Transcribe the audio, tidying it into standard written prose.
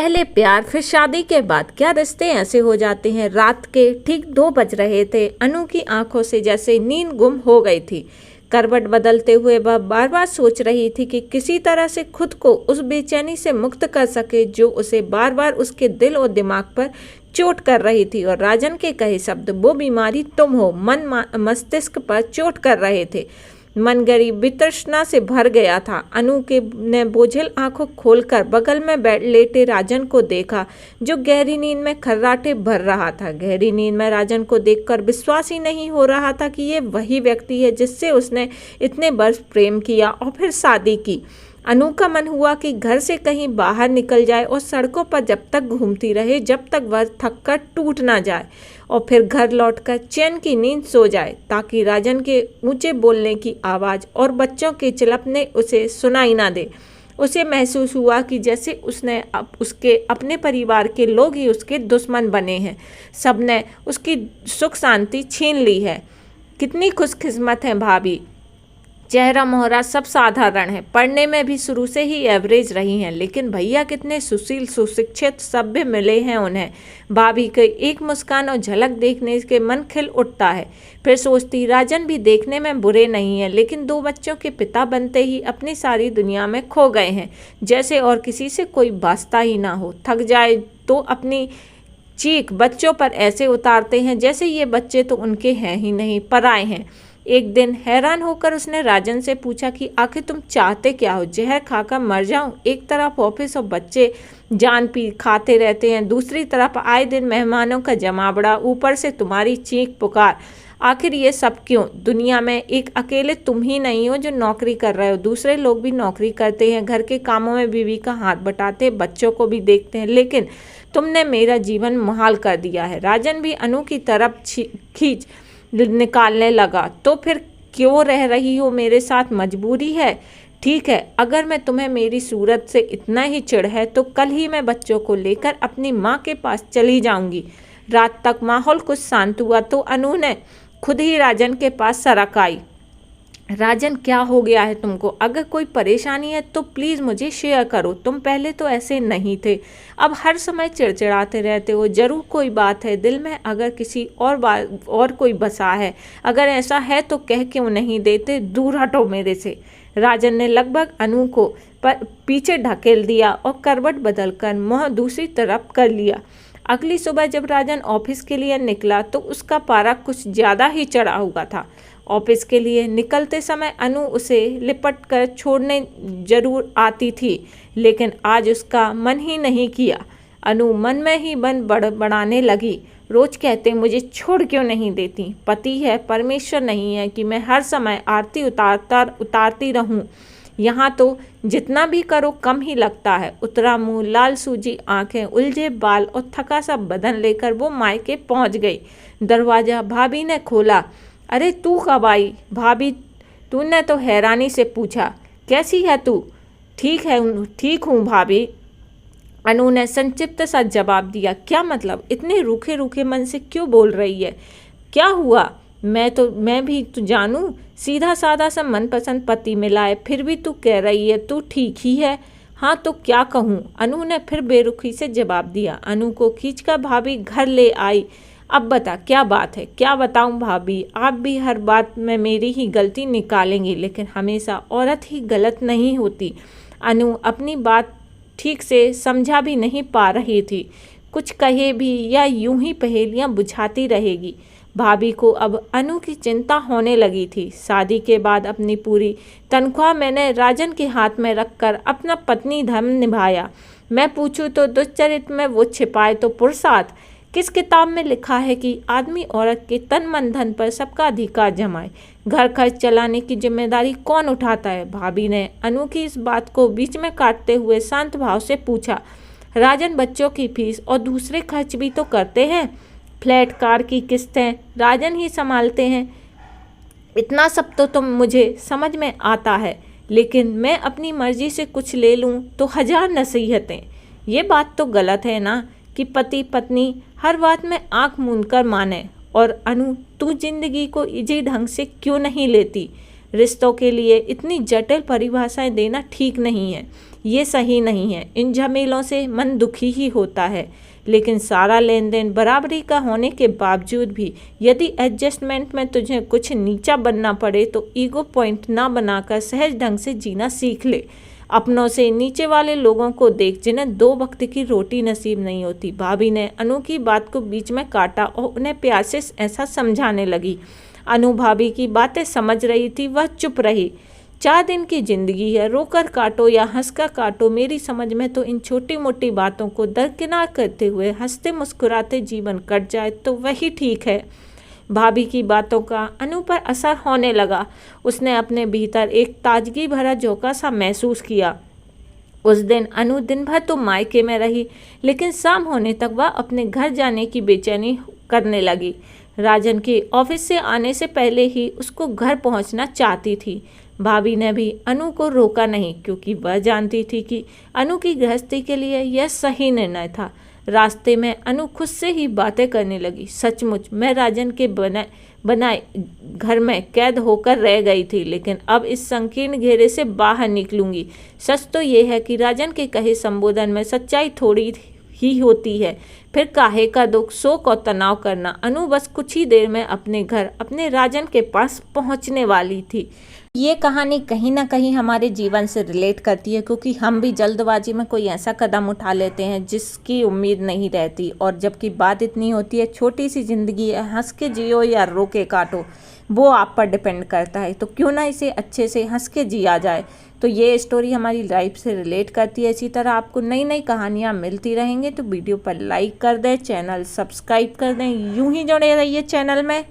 पहले प्यार फिर शादी के बाद क्या रिश्ते ऐसे हो जाते हैं। रात के ठीक 2 बज रहे थे। अनु की आंखों से जैसे नींद गुम हो गई थी। करवट बदलते हुए वह बार बार सोच रही थी कि किसी तरह से खुद को उस बेचैनी से मुक्त कर सके जो उसे बार बार उसके दिल और दिमाग पर चोट कर रही थी। और राजन के कहे शब्द वो बीमारी तुम हो मस्तिष्क पर चोट कर रहे थे। मन गरीब वितृष्णा से भर गया था। अनु के ने बोझिल आंखों खोलकर बगल में लेटे राजन को देखा जो गहरी नींद में खर्राटे भर रहा था। गहरी नींद में राजन को देखकर विश्वास ही नहीं हो रहा था कि ये वही व्यक्ति है जिससे उसने इतने वर्ष प्रेम किया और फिर शादी की। अनु का मन हुआ कि घर से कहीं बाहर निकल जाए और सड़कों पर जब तक घूमती रहे जब तक वह थककर टूट ना जाए और फिर घर लौटकर चैन की नींद सो जाए ताकि राजन के ऊंचे बोलने की आवाज़ और बच्चों के चिल्लाने उसे सुनाई ना दे। उसे महसूस हुआ कि जैसे उसने उसके अपने परिवार के लोग ही उसके दुश्मन बने हैं। सबने उसकी सुख शांति छीन ली है। कितनी खुशकिस्मत है भाभी। चेहरा मोहरा सब साधारण है। पढ़ने में भी शुरू से ही एवरेज रही हैं, लेकिन भैया कितने सुशील सुशिक्षित सभ्य मिले हैं उन्हें। भाभी की एक मुस्कान और झलक देखने के मन खिल उठता है। फिर सोचती राजन भी देखने में बुरे नहीं हैं, लेकिन 2 बच्चों के पिता बनते ही अपनी सारी दुनिया में खो गए हैं। जैसे और किसी से कोई वास्ता ही ना हो। थक जाए तो अपनी चीख बच्चों पर ऐसे उतारते हैं जैसे ये बच्चे तो उनके हैं ही नहीं, पराए हैं। एक दिन हैरान होकर उसने राजन से पूछा कि आखिर तुम चाहते क्या हो। जहर खाकर मर जाऊं। एक तरफ ऑफिस और बच्चे जान पी खाते रहते हैं, दूसरी तरफ आए दिन मेहमानों का जमावड़ा, ऊपर से तुम्हारी चीख पुकार। आखिर ये सब क्यों। दुनिया में एक अकेले तुम ही नहीं हो जो नौकरी कर रहे हो, दूसरे लोग भी नौकरी करते हैं, घर के कामों में बीवी का हाथ बटाते, बच्चों को भी देखते हैं, लेकिन तुमने मेरा जीवन मुहाल कर दिया है। राजन भी अनु की तरफ खींच निकालने लगा। तो फिर क्यों रह रही हो मेरे साथ, मजबूरी है। ठीक है, अगर मैं तुम्हें मेरी सूरत से इतना ही चिढ़ है तो कल ही मैं बच्चों को लेकर अपनी माँ के पास चली जाऊंगी। रात तक माहौल कुछ शांत हुआ तो अनु ने खुद ही राजन के पास सरक आई। राजन क्या हो गया है तुमको। अगर कोई परेशानी है तो प्लीज़ मुझे शेयर करो। तुम पहले तो ऐसे नहीं थे, अब हर समय चिड़चिड़ाते रहते हो। जरूर कोई बात है दिल में, अगर किसी और कोई बसा है। अगर ऐसा है तो कह क्यों नहीं देते। दूर हटो मेरे से। राजन ने लगभग अनु को पीछे ढकेल दिया और करवट बदलकर मुँह दूसरी तरफ कर लिया। अगली सुबह जब राजन ऑफिस के लिए निकला तो उसका पारा कुछ ज़्यादा ही चढ़ा हुआ था। ऑफिस के लिए निकलते समय अनु उसे लिपट कर छोड़ने जरूर आती थी, लेकिन आज उसका मन ही नहीं किया। अनु मन में ही बन बढ़ाने लगी। रोज कहते मुझे छोड़ क्यों नहीं देती। पति है, परमेश्वर नहीं है कि मैं हर समय आरती उतारती रहूं। यहाँ तो जितना भी करो कम ही लगता है। उतरा मुंह, लाल सूजी आंखें, उलझे बाल और थका सा बदन लेकर वो मायके पहुँच गई। दरवाज़ा भाभी ने खोला। अरे तू कब आई भाभी। तूने तो हैरानी से पूछा। कैसी है तू। ठीक हूँ भाभी। अनु ने संक्षिप्त सा जवाब दिया। क्या मतलब, इतने रूखे रूखे मन से क्यों बोल रही है। क्या हुआ। मैं भी तो जानूं। सीधा साधा सा मनपसंद पति मिला है, फिर भी तू कह रही है तू ठीक ही है। हाँ तो क्या कहूँ। अनु ने फिर बेरुखी से जवाब दिया। अनु को खींचकर भाभी घर ले आई। अब बता क्या बात है। क्या बताऊं भाभी, आप भी हर बात में मेरी ही गलती निकालेंगी, लेकिन हमेशा औरत ही गलत नहीं होती। अनु अपनी बात ठीक से समझा भी नहीं पा रही थी। कुछ कहे भी या यूं ही पहेलियां बुझाती रहेगी। भाभी को अब अनु की चिंता होने लगी थी। शादी के बाद अपनी पूरी तनख्वाह मैंने राजन के हाथ में रखकर अपना पत्नी धर्म निभाया। मैं पूछूं तो दुश्चरित्र में वो छिपाए तो पुरुषार्थ। किस किताब में लिखा है कि आदमी औरत के तन मन धन पर सबका अधिकार जमाए। घर खर्च चलाने की जिम्मेदारी कौन उठाता है। भाभी ने अनु की इस बात को बीच में काटते हुए शांत भाव से पूछा। राजन बच्चों की फीस और दूसरे खर्च भी तो करते हैं। फ्लैट कार की किस्तें राजन ही संभालते हैं। इतना सब तो मुझे समझ में आता है, लेकिन मैं अपनी मर्जी से कुछ ले लूँ तो 1000 नसीहतें। ये बात तो गलत है ना कि पति पत्नी हर बात में आंख मूंद कर माने। और अनु तू जिंदगी को इजी ढंग से क्यों नहीं लेती। रिश्तों के लिए इतनी जटिल परिभाषाएं देना ठीक नहीं है। ये सही नहीं है। इन झमेलों से मन दुखी ही होता है। लेकिन सारा लेन देन बराबरी का होने के बावजूद भी यदि एडजस्टमेंट में तुझे कुछ नीचा बनना पड़े तो ईगो पॉइंट ना बनाकर सहज ढंग से जीना सीख ले। अपनों से नीचे वाले लोगों को देख जिन्हें 2 वक्त की रोटी नसीब नहीं होती। भाभी ने अनु की बात को बीच में काटा और उन्हें प्यार से ऐसा समझाने लगी। अनु भाभी की बातें समझ रही थी, वह चुप रही। 4 दिन की जिंदगी है, रोकर काटो या हंसकर काटो। मेरी समझ में तो इन छोटी मोटी बातों को दरकिनार करते हुए हंसते मुस्कुराते जीवन कट जाए तो वही ठीक है। भाभी की बातों का अनु पर असर होने लगा। उसने अपने भीतर एक ताजगी भरा झोंका सा महसूस किया। उस दिन अनु दिन भर तो मायके में रही, लेकिन शाम होने तक वह अपने घर जाने की बेचैनी करने लगी। राजन के ऑफिस से आने से पहले ही उसको घर पहुंचना चाहती थी। भाभी ने भी अनु को रोका नहीं, क्योंकि वह जानती थी कि अनु की गृहस्थी के लिए यह सही निर्णय था। रास्ते में अनु खुद से ही बातें करने लगी। सचमुच मैं राजन के बनाए घर में कैद होकर रह गई थी, लेकिन अब इस संकीर्ण घेरे से बाहर निकलूंगी। सच तो ये है कि राजन के कहे संबोधन में सच्चाई थोड़ी ही होती है। फिर काहे का दुख, शोक और तनाव करना। अनु बस कुछ ही देर में अपने घर, अपने राजन के पास पहुंचने वाली थी। ये कहानी कहीं ना कहीं हमारे जीवन से रिलेट करती है, क्योंकि हम भी जल्दबाजी में कोई ऐसा कदम उठा लेते हैं जिसकी उम्मीद नहीं रहती। और जबकि बात इतनी होती है, छोटी सी जिंदगी है, हंस के जियो या रो के काटो, वो आप पर डिपेंड करता है। तो क्यों ना इसे अच्छे से हंस के जिया जाए। तो ये स्टोरी हमारी लाइफ से रिलेट करती है। इसी तरह आपको नई नई कहानियाँ मिलती रहेंगी। तो वीडियो पर लाइक कर दें, चैनल सब्सक्राइब कर दें, यूं ही जुड़े रहिए चैनल में।